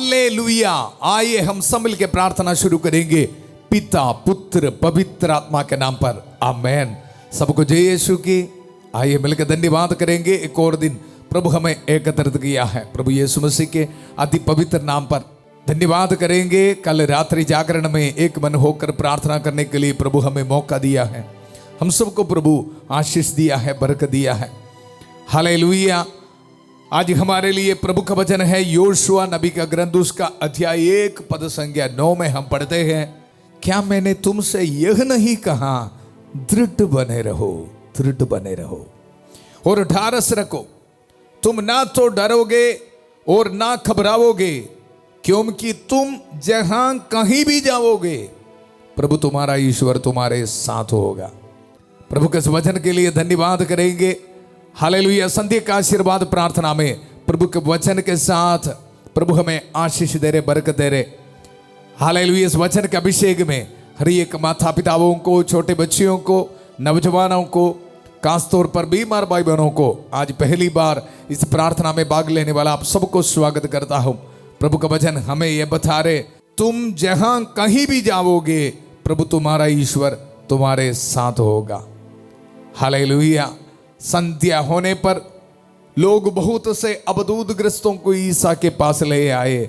Hallelujah. आइए हम सब मिलकर प्रार्थना शुरू करेंगे पिता पुत्र पवित्र आत्मा के नाम पर, आमेन। सबको जय यीशु की। आइए मिलकर धन्यवाद करेंगे। एक और दिन प्रभु हमें एकत्रित किया है, प्रभु यीशु मसीह के अति पवित्र नाम पर धन्यवाद करेंगे। कल रात्रि जागरण में एक मन होकर प्रार्थना करने के लिए प्रभु हमें मौका दिया है। हम सबको प्रभु आशीष दिया है, बरकत दिया है। हालेलुया। आज हमारे लिए प्रभु का वचन है योशुआ नबी का ग्रंथ, उसका अध्याय 1 पद संख्या 9 में हम पढ़ते हैं, क्या मैंने तुमसे यह नहीं कहा दृढ़ बने रहो, दृढ़ बने रहो और ढारस रखो। तुम ना तो डरोगे और ना घबराओगे, क्योंकि तुम जहां कहीं भी जाओगे प्रभु तुम्हारा ईश्वर तुम्हारे साथ होगा। प्रभु के इस वचन के लिए धन्यवाद करेंगे। हालेलुया। संध्या का आशीर्वाद प्रार्थना में प्रभु के वचन के साथ प्रभु हमें आशीष दे रहे, बरकत दे रहे। हालेलुया। इस वचन के अभिषेक में हर एक माता पिताओं को, छोटे बच्चियों को, नौजवानों को, खासतौर पर बीमार भाई बहनों को आज पहली बार इस प्रार्थना में भाग लेने वाला आप सबको स्वागत करता हूं। प्रभु का वचन हमें यह बता रहे, तुम जहां कहीं भी जाओगे प्रभु तुम्हारा ईश्वर तुम्हारे साथ होगा। हालेलुया। संध्या होने पर लोग बहुत से अवधूतग्रस्तों को ईसा के पास ले आए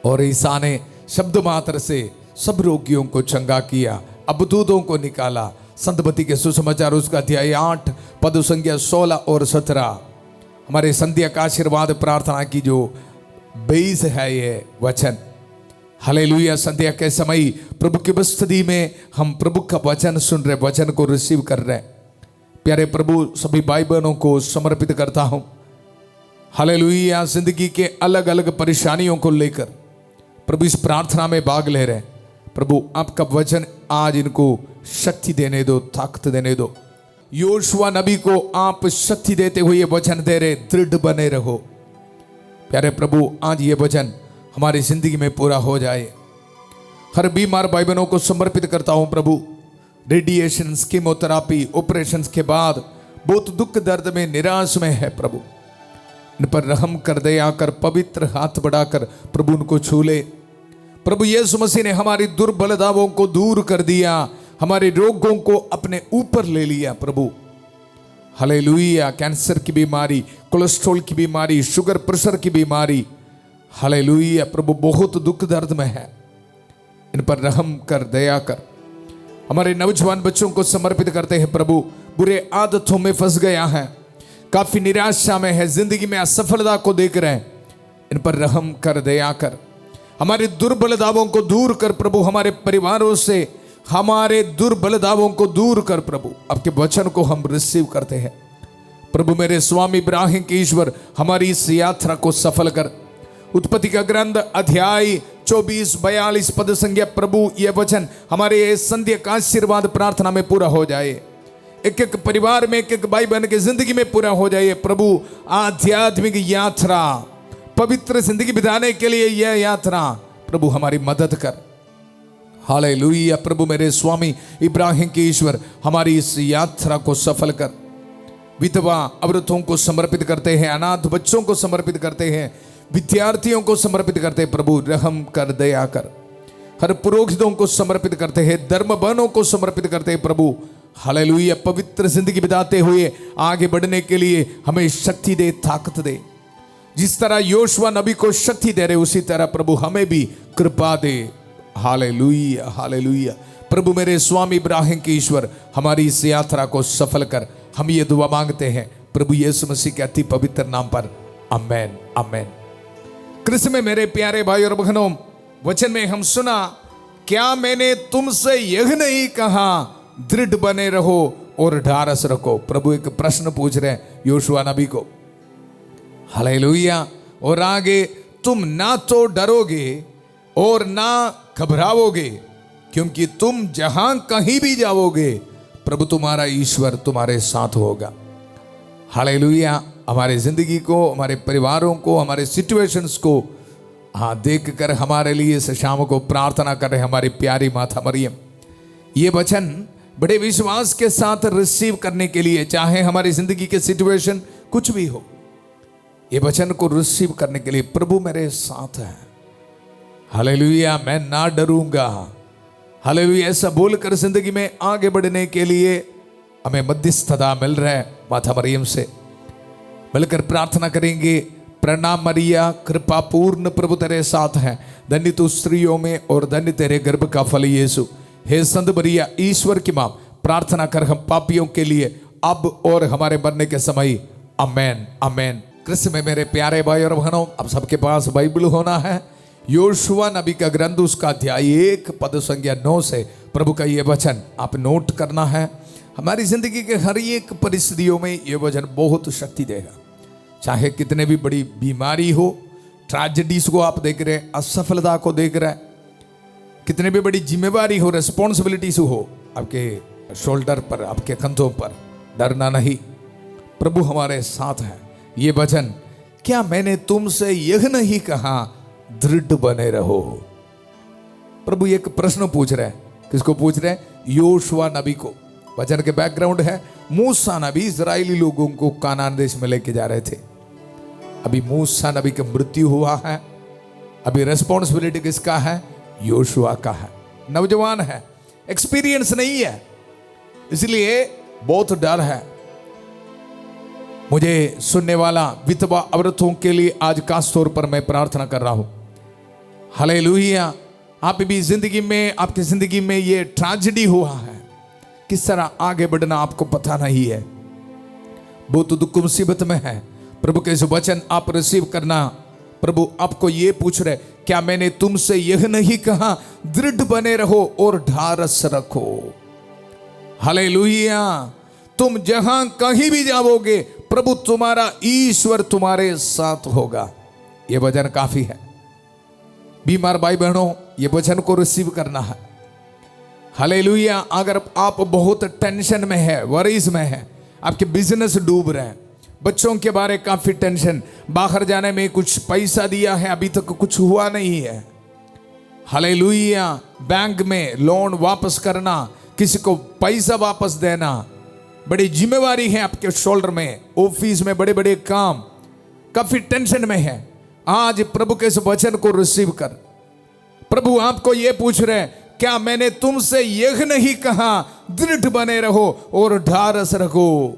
और ईसा ने शब्द मात्र से सब रोगियों को चंगा किया, अवधूतों को निकाला। संतमती के सुसमाचार उसका अध्याय 8 पद संख्या 16 और 17 हमारे संध्या का आशीर्वाद प्रार्थना की जो बेस है ये वचन। हालेलुया। संध्या के समय प्रभु की उपस्थिति में हम प्रभु का वचन सुन रहे, वचन को रिसीव कर रहे हैं। प्यारे प्रभु सभी भाई बहनों को समर्पित करता हूं। हालेलुया। जिंदगी के अलग अलग परेशानियों को लेकर प्रभु इस प्रार्थना में भाग ले रहे हैं। प्रभु आपका वचन आज इनको शक्ति देने दो, ताकत देने दो। योशुआ नबी को आप शक्ति देते हुए ये वचन दे रहे, दृढ़ बने रहो। प्यारे प्रभु आज ये वचन हमारी जिंदगी में पूरा हो जाए। हर बीमार भाई बहनों को समर्पित करता हूं प्रभु। रेडिएशन, कीमोथेरापी, ऑपरेशन के बाद बहुत दुख दर्द में, निराश में है प्रभु, इन पर रहम कर, दया कर, पवित्र हाथ बढ़ाकर प्रभु उनको छू ले। प्रभु यीशु मसीह ने हमारी दुर्बलताओं को दूर कर दिया, हमारे रोगों को अपने ऊपर ले लिया प्रभु। हालेलुया। कैंसर की बीमारी, कोलेस्ट्रॉल की बीमारी, शुगर प्रेशर की बीमारी, हालेलुया प्रभु बहुत दुख दर्द में है, इन पर रहम कर, दया कर। हमारे नौजवान बच्चों को समर्पित करते हैं प्रभु, बुरे आदतों में फंस गया है, काफी निराशा में है, जिंदगी में असफलता को देख रहे हैं, इन पर रहम कर, दया कर। हमारी दुर्बलताओं को दूर कर प्रभु, हमारे परिवारों से हमारे दुर्बलताओं को दूर कर प्रभु। आपके वचन को हम रिसीव करते हैं प्रभु। मेरे स्वामी इब्राहिम के ईश्वर हमारी इस यात्रा को सफल कर। उत्पत्ति का ग्रंथ अध्याय 24-42 पद संख्या प्रभु यह वचन हमारे संध्या का आशीर्वाद प्रार्थना में पूरा हो जाए। एक एक परिवार में, एक एक भाई बहन की जिंदगी में पूरा हो जाए प्रभु। आध्यात्मिक यात्रा, पवित्र जिंदगी बिताने के लिए यह यात्रा प्रभु हमारी मदद कर। हालेलुया। प्रभु मेरे स्वामी इब्राहिम के ईश्वर हमारी इस यात्रा को सफल कर। विधवा औरतों को समर्पित करते हैं, अनाथ बच्चों को समर्पित करते हैं, विद्यार्थियों को समर्पित करते प्रभु, रहम कर, दया कर। हर पुरोहितों को समर्पित करते हैं, धर्म बहनों को समर्पित करते हैं प्रभु। हालेलुया। पवित्र जिंदगी बिताते हुए आगे बढ़ने के लिए हमें शक्ति दे, ताकत दे। जिस तरह योशुआ नबी को शक्ति दे रहे उसी तरह प्रभु हमें भी कृपा दे। Hallelujah, hallelujah. प्रभु मेरे स्वामी इब्राहिम के ईश्वर हमारी इस यात्रा को सफल कर। हम ये दुआ मांगते हैं प्रभु यीशु मसीह के अति पवित्र नाम पर, आमेन, आमेन। कृष्ण में मेरे प्यारे भाई और बहनों, वचन में हम सुना, क्या मैंने तुमसे यह नहीं कहा दृढ़ बने रहो और ढारस रखो। प्रभु एक प्रश्न पूछ रहे हैं योशुआ नबी को। हालेलुया। और आगे, तुम ना तो डरोगे और ना घबराओगे, क्योंकि तुम जहां कहीं भी जाओगे प्रभु तुम्हारा ईश्वर तुम्हारे साथ होगा। हालेलुया। हमारे जिंदगी को, हमारे परिवारों को, हमारे सिचुएशंस को देख कर हमारे लिए इस शाम को प्रार्थना कर रहे हमारी प्यारी माता मरियम। ये वचन बड़े विश्वास के साथ रिसीव करने के लिए, चाहे हमारी जिंदगी के सिचुएशन कुछ भी हो, ये वचन को रिसीव करने के लिए, प्रभु मेरे साथ है, हालेलुया, मैं ना डरूंगा, हालेलुया, ऐसा बोलकर जिंदगी में आगे बढ़ने के लिए हमें मध्यस्थता मिल रहा है। माता मरियम से मिलकर प्रार्थना करेंगे। प्रणाम मरिया, कृपा पूर्ण, प्रभु तेरे साथ है, धन्य तू स्त्रियों में और धन्य तेरे गर्भ का फल यीशु। हे संत मरिया, ईश्वर की मां, प्रार्थना कर हम पापियों के लिए अब और हमारे मरने के समय। आमेन, आमेन। कृष्ण में मेरे प्यारे भाई और बहनों, अब सबके पास बाइबल होना है। योशुआ नबी का ग्रंथ, उसका अध्याय 1 पद संख्या 9 से प्रभु का ये वचन आप नोट करना है। हमारी जिंदगी के हर एक परिस्थितियों में ये वचन बहुत शक्ति देगा। चाहे कितने भी बड़ी बीमारी हो, ट्रेजेडीज को आप देख रहे हैं, असफलता को देख रहे हैं, कितने भी बड़ी जिम्मेवारी हो, रिस्पॉन्सिबिलिटीज हो आपके शोल्डर पर, आपके कंधों पर, डरना नहीं, प्रभु हमारे साथ है। ये वचन, क्या मैंने तुमसे यह नहीं कहा दृढ़ बने रहो। प्रभु एक प्रश्न पूछ रहे हैं। किसको पूछ रहे हैं? योशुआ नबी को। वचन के बैकग्राउंड है, मूसा नबी इजरायली लोगों को कानान देश में लेके जा रहे थे। अभी मूसा नबी की मृत्यु हुआ है, अभी रिस्पॉन्सिबिलिटी किसका है? योशुआ का है। नौजवान है, एक्सपीरियंस नहीं है, इसलिए बहुत डर है। मुझे सुनने वाला विधवा औरतों के लिए आज खास तौर पर मैं प्रार्थना कर रहा हूं। हालेलुया। आप भी जिंदगी में, आपकी जिंदगी में ये ट्रेजेडी हुआ है, किस तरह आगे बढ़ना आपको पता नहीं है, बहुत दुख मुसीबत में है। प्रभु के इस वचन आप रिसीव करना। प्रभु आपको ये पूछ रहे, क्या मैंने तुमसे यह नहीं कहा दृढ़ बने रहो और ढारस रखो। हालेलुया। तुम जहां कहीं भी जाओगे, प्रभु तुम्हारा ईश्वर तुम्हारे साथ होगा। यह वचन काफी है। बीमार भाई बहनों, यह वचन को रिसीव करना है। हालेलुया। अगर आप बहुत टेंशन में है, वरीज में है, आपके बिजनेस डूब रहे हैं, बच्चों के बारे काफी टेंशन, बाहर जाने में कुछ पैसा दिया है अभी तक कुछ हुआ नहीं है, हालेलुया, बैंक में लोन वापस करना, किसी को पैसा वापस देना, बड़ी जिम्मेवारी है आपके शोल्डर में, ऑफिस में बड़े बड़े काम, काफी टेंशन में है, आज प्रभु के इस वचन को रिसीव कर। प्रभु आपको यह पूछ रहे हैं, क्या मैंने तुमसे यह नहीं कहा दृढ़ बने रहो और ढारस रखो।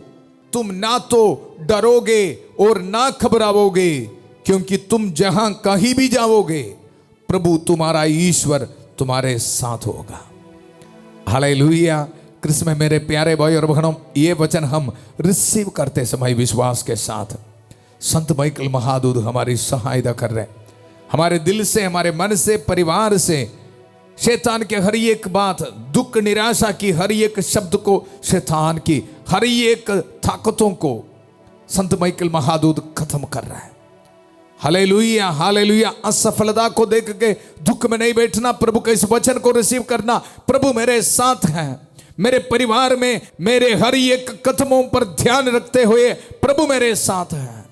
तुम ना तो डरोगे और ना घबराओगे, क्योंकि तुम जहां कहीं भी जाओगे, प्रभु तुम्हारा ईश्वर तुम्हारे साथ होगा। हालेलुया। कृष्ण में मेरे प्यारे भाई और बहनों, ये वचन हम रिसीव करते समय विश्वास के साथ संत माइकल महादूत हमारी सहायता कर रहे हैं। हमारे दिल से, हमारे मन से, परिवार से शैतान के हर एक बात, दुख निराशा की हर एक शब्द को, शैतान की हर एक ताकतों को संत माइकल महादूत खत्म कर रहा है। Hallelujah, hallelujah. असफलता को देख के दुख में नहीं बैठना, प्रभु के इस वचन को रिसीव करना। प्रभु मेरे साथ हैं, मेरे परिवार में मेरे हर एक कदमों पर ध्यान रखते हुए प्रभु मेरे साथ हैं।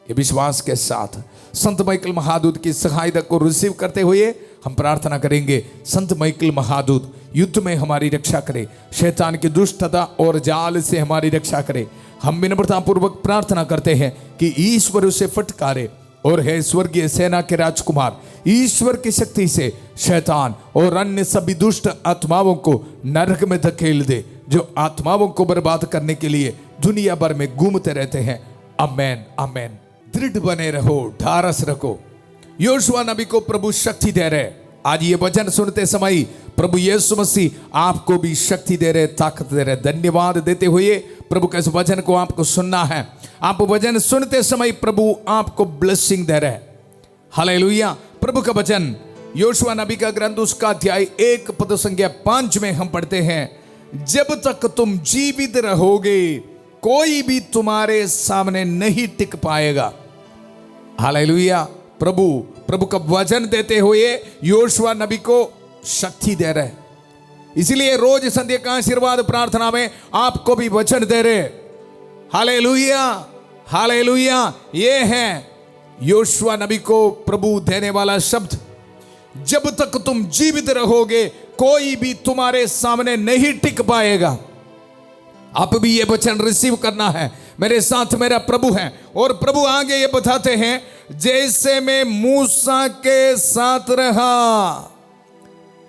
ये विश्वास के साथ संत माइकल महादूत की सहायता को रिसीव करते हुए हम प्रार्थना करेंगे। संत माइकल महादूत युद्ध में हमारी रक्षा करे, शैतान की दुष्टता और जाल से हमारी रक्षा करे। हम विनम्रता पूर्वक प्रार्थना करते हैं कि ईश्वर उसे फटकारे और हे स्वर्गीय सेना के राजकुमार, ईश्वर की शक्ति से शैतान और अन्य सभी दुष्ट आत्माओं को नरक में धकेल दे, जो आत्माओं को बर्बाद करने के लिए दुनिया भर में घूमते रहते हैं। आमेन, आमेन। दृढ़ बने रहो, ढारस रखो। योशुआ नबी को प्रभु शक्ति दे रहे। आज ये वचन सुनते समय प्रभु यीशु मसीह आपको भी शक्ति दे रहे, ताकत दे रहे। धन्यवाद देते हुए प्रभु के इस वचन को आपको सुनना है। आप वचन सुनते समय प्रभु आपको ब्लेसिंग दे रहे। हालेलुया। प्रभु का वचन योशुआ नबी का ग्रंथ, उसका अध्याय 1 पद संख्या 5 में हम पढ़ते हैं, जब तक तुम जीवित रहोगे कोई भी तुम्हारे सामने नहीं टिक पाएगा। हालेलुया। प्रभु का वचन देते हुए योशुआ नबी को शक्ति दे रहे। इसीलिए रोज संध्या का आशीर्वाद प्रार्थना में आपको भी वचन दे रहे। Hallelujah, hallelujah. ये है योशुआ नबी को प्रभु देने वाला शब्द, जब तक तुम जीवित रहोगे कोई भी तुम्हारे सामने नहीं टिक पाएगा। आप भी ये वचन रिसीव करना है। मेरे साथ मेरा प्रभु है। और प्रभु आगे ये बताते हैं, जैसे मैं मूसा के साथ रहा।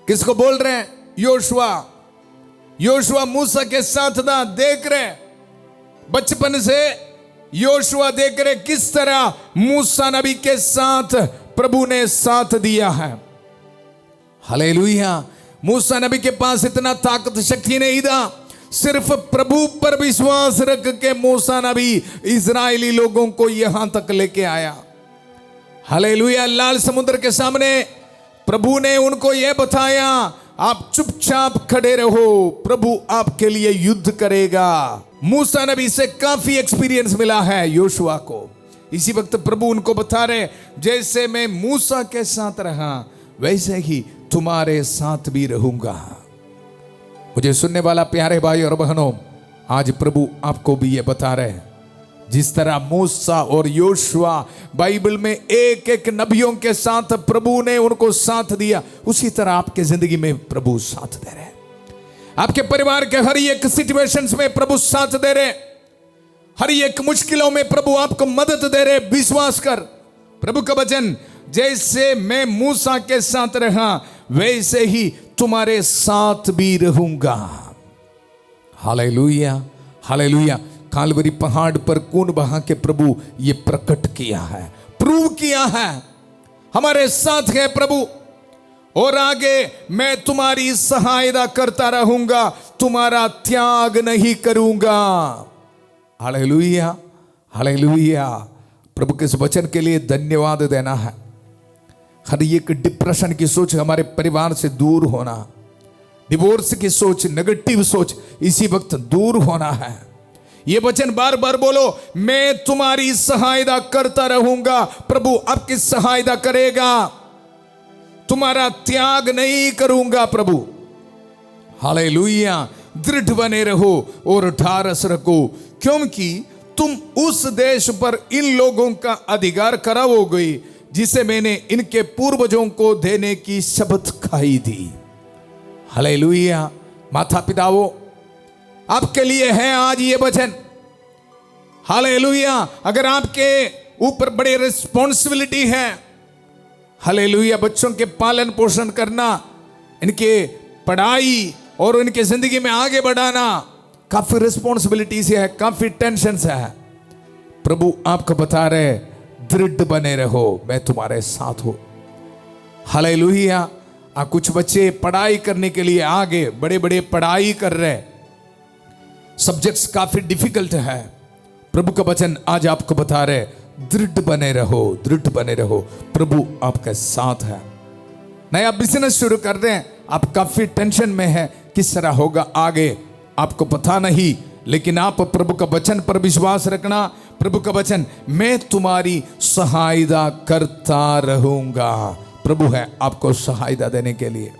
किसको बोल रहे हैं? योशुआ। योशुआ मूसा के साथ था। देख रहे बचपन से योशुआ देख रहे किस तरह मूसा नबी के साथ प्रभु ने साथ दिया है। हालेलुया। मूसा नबी के पास इतना ताकत शक्ति नहीं था, सिर्फ प्रभु पर विश्वास रख के मूसा नबी इजरायली लोगों को यहां तक लेके आया। हालेलुया। लाल समुद्र के सामने प्रभु ने उनको यह बताया, आप चुपचाप खड़े रहो, प्रभु आपके लिए युद्ध करेगा। मूसा नबी से काफी एक्सपीरियंस मिला है योशुआ को। इसी वक्त प्रभु उनको बता रहे, जैसे मैं मूसा के साथ रहा वैसे ही तुम्हारे साथ भी रहूंगा। मुझे सुनने वाला प्यारे भाई और बहनों, आज प्रभु आपको भी ये बता रहे हैं, जिस तरह मूसा और योशुआ बाइबल में एक एक नबियों के साथ प्रभु ने उनको साथ दिया, उसी तरह आपके जिंदगी में प्रभु साथ दे रहे हैं। आपके परिवार के हर एक सिचुएशंस में प्रभु साथ दे रहे, हर एक मुश्किलों में प्रभु आपको मदद दे रहे। विश्वास कर, प्रभु का वचन, जैसे मैं मूसा के साथ रहा वैसे ही तुम्हारे साथ भी रहूंगा। Hallelujah, hallelujah. कालवरी पहाड़ पर खून बहा के प्रभु ये प्रकट किया है, प्रूव किया है, हमारे साथ है प्रभु। और आगे, मैं तुम्हारी सहायता करता रहूंगा, तुम्हारा त्याग नहीं करूंगा। Hallelujah, hallelujah. प्रभु के इस वचन के लिए धन्यवाद देना है। हर एक डिप्रेशन की सोच हमारे परिवार से दूर होना, डिवोर्स की सोच, नेगेटिव सोच इसी वक्त दूर होना है। ये वचन बार बार बोलो, मैं तुम्हारी सहायता करता रहूंगा। प्रभु आपकी सहायता करेगा, तुम्हारा त्याग नहीं करूंगा प्रभु। हालेलुया। दृढ़ बने रहो और ढारस रखो, क्योंकि तुम उस देश पर इन लोगों का अधिकार कराओगे जिसे मैंने इनके पूर्वजों को देने की शपथ खाई थी। हालेलुया। माता पिताओं, आपके लिए है आज ये वचन। हालेलुया। अगर आपके ऊपर बड़ी रिस्पॉन्सिबिलिटी है, हालेलुया, बच्चों के पालन पोषण करना, इनके पढ़ाई और इनके जिंदगी में आगे बढ़ाना, काफी रिस्पॉन्सिबिलिटी से है, काफी टेंशन से है। प्रभु आपको बता रहे, दृढ़ बने रहो, मैं तुम्हारे साथ हूं। हालेलुया। कुछ बच्चे पढ़ाई करने के लिए आगे बड़े बड़े पढ़ाई कर रहे, सब्जेक्ट्स काफी डिफिकल्ट है। प्रभु का वचन आज आपको बता रहे, दृढ़ बने रहो, दृढ़ बने रहो, प्रभु आपके साथ है। नया बिजनेस शुरू कर रहे हैं, आप काफी टेंशन में हैं, किस तरह होगा आगे आपको पता नहीं, लेकिन आप प्रभु का वचन पर विश्वास रखना। प्रभु का वचन, मैं तुम्हारी सहायता करता रहूंगा। प्रभु है आपको सहायता देने के लिए।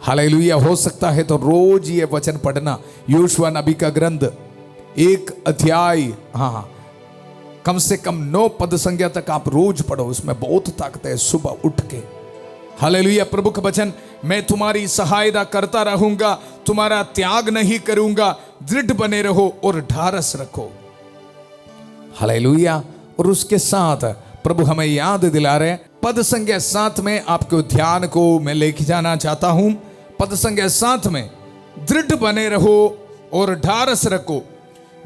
हालेलुया। हो सकता है तो रोज ये वचन पढ़ना। योशुआ नबी का ग्रंथ 1 अध्याय, कम से कम 9 पद संख्या तक आप रोज पढ़ो, उसमें बहुत ताकत है। सुबह उठ के, हालेलुया, प्रभु का वचन, मैं तुम्हारी सहायता करता रहूंगा, तुम्हारा त्याग नहीं करूंगा, दृढ़ बने रहो और ढारस रखो। हालेलुया। और उसके साथ प्रभु हमें याद दिला रहे, पद संख्या 7 में आपके ध्यान को मैं लेके जाना चाहता हूं। पद संख्या 7 में, दृढ़ बने रहो और ढारस रखो,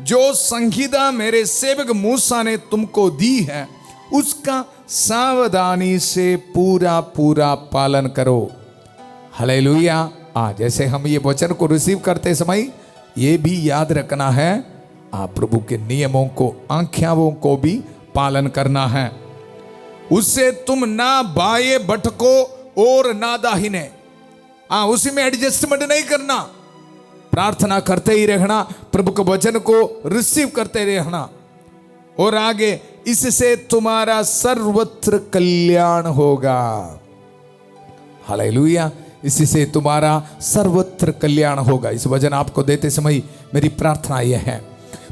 जो संहिता मेरे सेवक मूसा ने तुमको दी है उसका सावधानी से पूरा पूरा पालन करो। हालेलुया। जैसे हम ये वचन को रिसीव करते समय ये भी याद रखना है, आप प्रभु के नियमों को, आज्ञाओं को भी पालन करना है। उससे तुम ना बाएं भटको और ना दाहिने। उसी में एडजस्टमेंट नहीं करना, प्रार्थना करते ही रहना, प्रभु के वचन को रिसीव करते रहना। और आगे, इससे तुम्हारा सर्वत्र कल्याण होगा। हालेलुया। इससे तुम्हारा सर्वत्र कल्याण होगा। इस वचन आपको देते समय मेरी प्रार्थना यह है,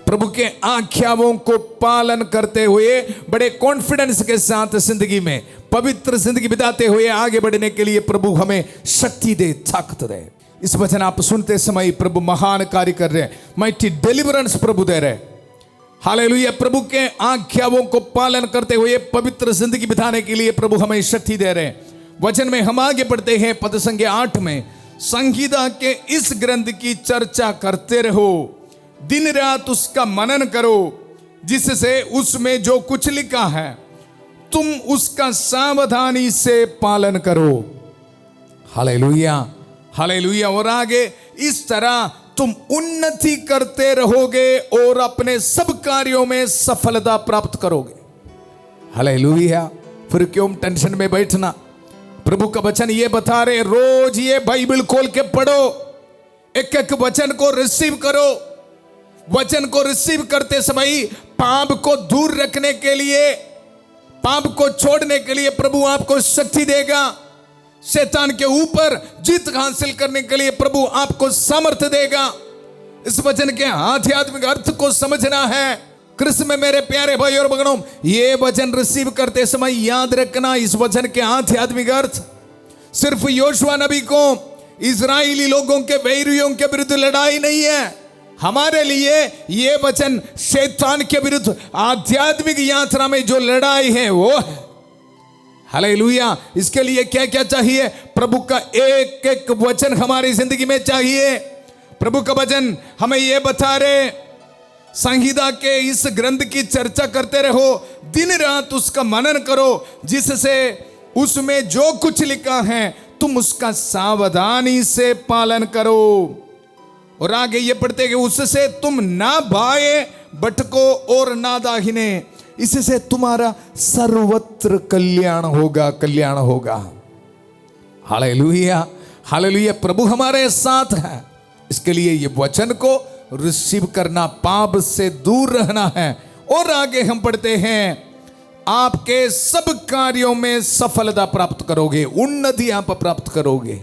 प्रभु के आज्ञाओं को पालन करते हुए बड़े कॉन्फिडेंस के साथ जिंदगी में पवित्र जिंदगी बिताते हुए आगे बढ़ने के लिए प्रभु हमें शक्ति दे, ताकत दे। इस वचन आप सुनते समय प्रभु महान कार्य कर रहे हैं, माइटी डिलीवरेंस प्रभु दे रहे। हालेलुया। प्रभु के आज्ञाओं को पालन करते हुए पवित्र जिंदगी बिताने के लिए प्रभु हमें शक्ति दे रहे हैं। वचन में हम आगे बढ़ते हैं पद संख्या 8 में, संहिता के इस ग्रंथ की चर्चा करते रहो, दिन रात उसका मनन करो, जिससे उसमें जो कुछ लिखा है तुम उसका सावधानी से पालन करो। Hallelujah, hallelujah. और आगे, इस तरह तुम उन्नति करते रहोगे और अपने सब कार्यों में सफलता प्राप्त करोगे। हालेलुया। फिर क्यों टेंशन में बैठना? प्रभु का वचन ये बता रहे, रोज ये बाइबल खोल के पढ़ो, एक एक वचन को रिसीव करो। वचन को रिसीव करते समय पाप को दूर रखने के लिए, पाप को छोड़ने के लिए प्रभु आपको शक्ति देगा। शैतान के ऊपर जीत हासिल करने के लिए प्रभु आपको सामर्थ्य देगा। इस वचन के आध्यात्मिक अर्थ को समझना है। कृष्ण में मेरे प्यारे भाई और बहनों, ये वचन रिसीव करते समय याद रखना, इस वचन के आध्यात्मिक अर्थ सिर्फ योशुआ नबी को इजरायली लोगों के बैरियों के विरुद्ध लड़ाई नहीं है। हमारे लिए ये वचन शैतान के विरुद्ध आध्यात्मिक यात्रा में जो लड़ाई है वो है। हालेलुया। इसके लिए क्या क्या चाहिए? प्रभु का एक एक वचन हमारी जिंदगी में चाहिए। प्रभु का वचन हमें यह बता रहे, संहिता के इस ग्रंथ की चर्चा करते रहो, दिन रात उसका मनन करो, जिससे उसमें जो कुछ लिखा है तुम उसका सावधानी से पालन करो। और आगे ये पढ़ते कि उससे तुम ना बाएं भटको और ना दाहिने, इससे तुम्हारा सर्वत्र कल्याण होगा, कल्याण होगा। Hallelujah, hallelujah. प्रभु हमारे साथ है, इसके लिए ये वचन को रिसीव करना, पाप से दूर रहना है। और आगे हम पढ़ते हैं, आपके सब कार्यों में सफलता प्राप्त करोगे, उन्नति आप प्राप्त करोगे।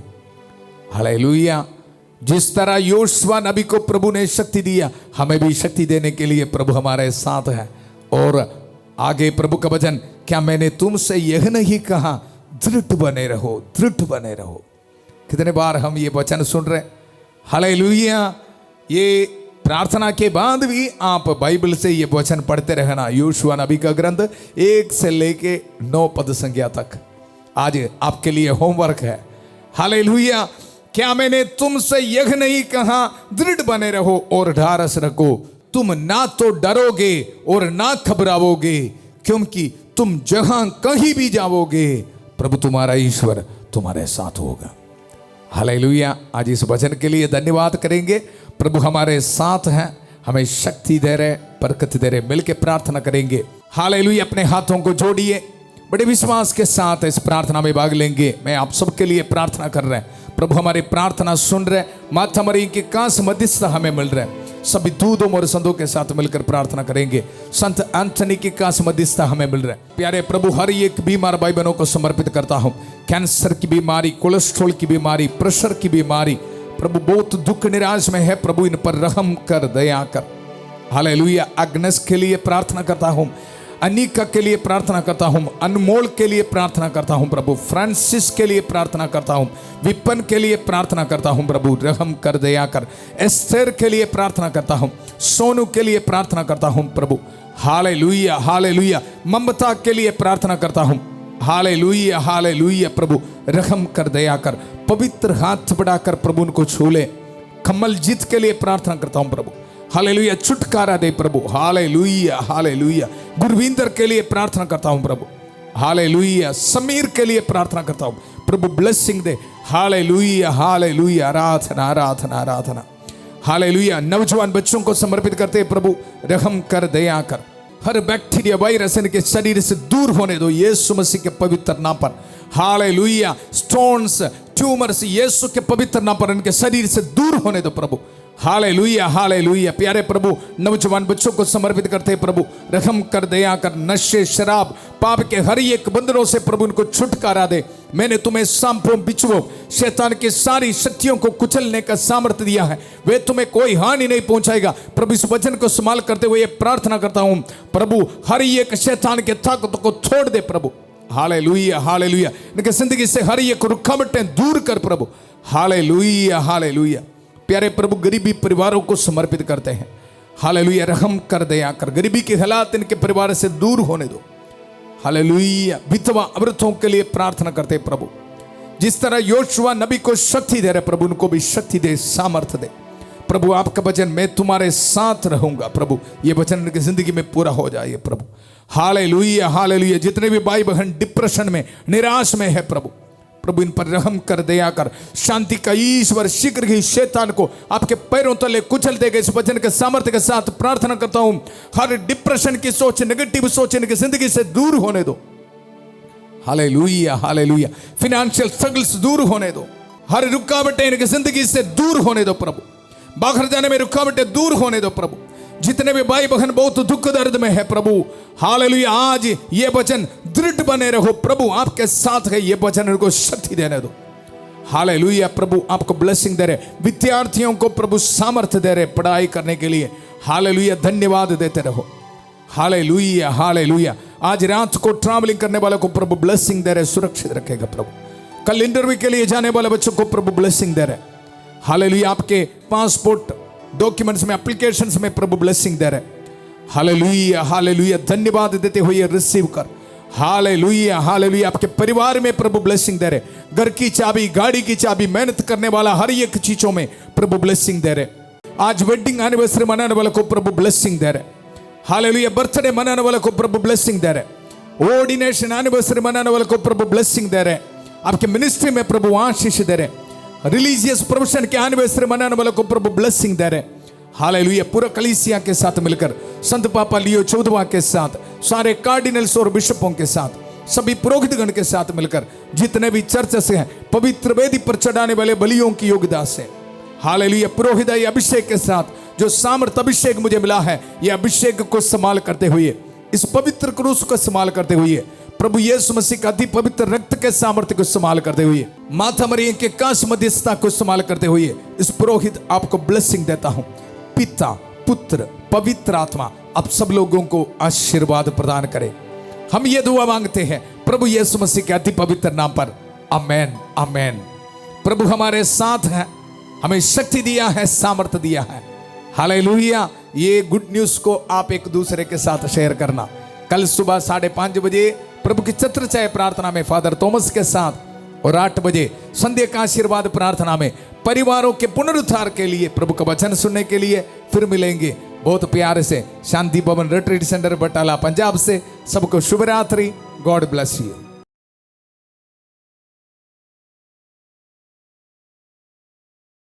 हालेलुया। जिस तरह योशुआ नबी को प्रभु ने शक्ति दिया, हमें भी शक्ति देने के लिए प्रभु हमारे साथ है। और आगे प्रभु का वचन, क्या मैंने तुमसे यह नहीं कहा दृढ़ बने रहो, दृढ़ बने रहो। कितने बार हम ये वचन सुन रहे। हालेलुया। ये प्रार्थना के बाद भी आप बाइबल से ये वचन पढ़ते रहना। योशुआ नबी का ग्रंथ 1 से लेके 9 पद संख्या तक आज आपके लिए होमवर्क है। हालेलुया। क्या मैंने तुमसे यह नहीं कहा दृढ़ बने रहो और ढारस रखो, तुम ना तो डरोगे और ना घबराओगे, क्योंकि तुम जहां कहीं भी जाओगे प्रभु तुम्हारा ईश्वर तुम्हारे साथ होगा। हालेलुया। आज इस वचन के लिए धन्यवाद करेंगे। प्रभु हमारे साथ हैं, हमें शक्ति दे रहे, बरकत दे रहे। मिलके प्रार्थना करेंगे। हालेलुया। अपने हाथों को जोड़िए, बड़े विश्वास के साथ इस प्रार्थना में भाग लेंगे। मैं आप सबके लिए प्रार्थना कर रहे हैं। प्रभु हमारी प्रार्थना सुन रहे, माता मरी के कांस मध्यस्थ हमें मिल रहे। सभी दूधों और संतों के साथ मिलकर प्रार्थना करेंगे। संत एंथनी के कांस मध्यस्थ हमें मिल रहे। प्यारे प्रभु, हर एक बीमार भाई बहनों को समर्पित करता हूं। कैंसर की बीमारी, कोलेस्ट्रॉल की बीमारी, प्रेशर की बीमारी, प्रभु बहुत दुख निराश में है, प्रभु इन पर रहम कर, दया कर। हालेलुया। अग्नेस के लिए प्रार्थना करता हूं, अनिका के लिए प्रार्थना करता हूं, अनमोल के लिए प्रार्थना करता हूं प्रभु, फ्रांसिस के लिए प्रार्थना करता हूं, विपन के लिए प्रार्थना करता हूं प्रभु, रहम कर, दया कर। एस्तर के लिए प्रार्थना करता हूं, सोनू के लिए प्रार्थना करता हूं प्रभु। Hallelujah, hallelujah. ममता के लिए प्रार्थना करता हूं। Hallelujah, hallelujah. प्रभु रहम कर, दया कर। पवित्र हाथ बढ़ाकर प्रभु उनको छू ले। कमलजीत के लिए प्रार्थना करता हूं प्रभु। हालेलुया। छुटकारा दे प्रभु। Hallelujah, hallelujah. गुरविंदर के लिए प्रार्थना करता हूं प्रभु। हालेलुया। समीर के लिए प्रार्थना करता हूं प्रभु, ब्लेसिंग दे। Hallelujah, hallelujah. आराधना, आराधना, आराधना। हालेलुया। नौजवान बच्चों को समर्पित करते प्रभु, रहम कर, दया कर। हर बैक्टीरिया, वायरस इनके शरीर से दूर होने दो यीशु मसीह के पवित्र नाम पर। हालेलुया। स्टोन्स, ट्यूमर्स यीशु के पवित्र नाम पर इनके शरीर से दूर होने दो प्रभु। Hallelujah, hallelujah. प्यारे प्रभु, नौजवान बच्चों को समर्पित करते प्रभु, रहम कर, दया कर। नशे, शराब, पाप के हर एक बंधनों से प्रभु उनको छुटकारा दे। मैंने तुम्हें सांपों, बिच्छुओं, शैतान की सारी शक्तियों को कुचलने का सामर्थ्य दिया है, वे तुम्हें कोई हानि नहीं पहुंचाएगा। प्रभु इस वचन को संभाल करते हुए प्रार्थना करता हूं प्रभु, हर एक शैतान के ताकत को छोड़ दे प्रभु। Hallelujah, hallelujah. इनके जिंदगी से हर एक रुकावटें दूर कर प्रभु। Hallelujah, hallelujah. प्यारे प्रभु, गरीबी परिवारों को समर्पित करते हैं। हालेलुया, रहम कर, दया कर, गरीबी के हालात इनके परिवार से दूर होने दो। हालेलुया, विधवा अमृतों के लिए प्रार्थना करते प्रभु, जिस तरह योशुआ नबी को शक्ति दे रहे प्रभु, उनको भी शक्ति दे, सामर्थ्य दे प्रभु। आपका वचन, मैं तुम्हारे साथ रहूंगा प्रभु, ये वचन उनकी जिंदगी में पूरा हो जाए प्रभु। Hallelujah, hallelujah. जितने भी भाई बहन डिप्रेशन में, निराश में है प्रभु, प्रभु इन पर रहम कर, दया कर। शांति का ईश्वर शीघ्र ही शैतान को आपके पैरों तले कुचल देगा। इस वचन के सामर्थ्य के साथ प्रार्थना करता हूं, हर डिप्रेशन की सोच, नेगेटिव सोच इनकी जिंदगी से दूर होने दो। Hallelujah, hallelujah. फाइनेंशियल स्ट्रगल्स दूर होने दो, हर रुकावटें इनकी जिंदगी से दूर होने दो प्रभु। बाहर जाने में रुकावटें दूर होने दो प्रभु। जितने भी भाई बहन बहुत दुख दर्द में है प्रभु, हालेलुया, आज ये वचन दृढ़ बने रहो प्रभु, आपके साथ है ये वचन, इनको शक्ति देने दो। हालेलुया, प्रभु आपको ब्लेसिंग दे रहे, विद्यार्थियों को प्रभु सामर्थ्य दे रहे पढ़ाई करने के लिए। हालेलुया, धन्यवाद देते रहो। Hallelujah, hallelujah. आज रात को ट्रैवलिंग करने वालों को प्रभु ब्लेसिंग दे रहे, सुरक्षित रखेगा प्रभु। कल इंटरव्यू के लिए जाने वाले बच्चों को प्रभु ब्लेसिंग दे रहे। हालेलुया, आपके पासपोर्ट डॉक्यूमेंट्स में, एप्लीकेशंस में प्रभु ब्लेसिंग दे रहे। Hallelujah, hallelujah. धन्यवाद देते हुए रिसीव कर। Hallelujah, hallelujah. आपके परिवार में प्रभु ब्लेसिंग दे रहे, घर की चाबी, गाड़ी की चाबी, मेहनत करने वाला हर एक चीजों में प्रभु ब्लेसिंग दे रहे। आज वेडिंग एनिवर्सरी मनाने वाले को प्रभु ब्लेसिंग दे रहे। हालेलुया, बर्थडे मनाने वाले को प्रभु ब्लेसिंग दे रहे। ऑर्डिनेशन एनिवर्सरी मनाने वाले को प्रभु ब्लेसिंग दे रहे। आपके मिनिस्ट्री में प्रभु आशीष दे रहे। रिलीजियस प्रोफेशन के एनिवर्सरी मनाने वालों को प्रभु ब्लेसिंग दे रहे। हालेलुया, पूरा कलीसिया के साथ मिलकर, संत पापा लियो 14वां के साथ, सारे कार्डिनल्स और बिशपों के साथ, सभी पुरोहितगण के साथ मिलकर, जितने भी चर्च से हैं, पवित्र वेदी पर चढ़ाने वाले बलियों की योगदान से, हालेलुया, पुरोहित अभिषेक के साथ जो सामर्थ अभिषेक मुझे मिला है, यह अभिषेक को संभाल करते हुए, इस पवित्र क्रूस को संभाल करते हुए, प्रभु यीशु मसीह का अति पवित्र रक्त के सामर्थ्य को संभाल करते हुए, माता मरियम के काश मध्यस्थता को संभाल करते हुए, इस पुरोहित आपको ब्लेसिंग देता हूं। पिता, पुत्र, पवित्र आत्मा आप सब लोगों को आशीर्वाद प्रदान करे। हम ये दुआ मांगते हैं प्रभु यीशु मसीह के अति पवित्र नाम पर, आमेन, आमेन। प्रभु हमारे साथ है, हमें शक्ति दिया है, सामर्थ्य दिया है। हालेलुया। ये गुड न्यूज को आप एक दूसरे के साथ शेयर करना। कल सुबह 5:30 बजे प्रभु की छत्रछाया प्रार्थना में फादर थॉमस के साथ, और 8 बजे संध्या का आशीर्वाद प्रार्थना में परिवारों के पुनरुद्धार के लिए, प्रभु का वचन सुनने के लिए फिर मिलेंगे। बहुत प्यार से शांति भवन रिट्रीट सेंटर बटाला पंजाब से सबको शुभ रात्रि। God bless you.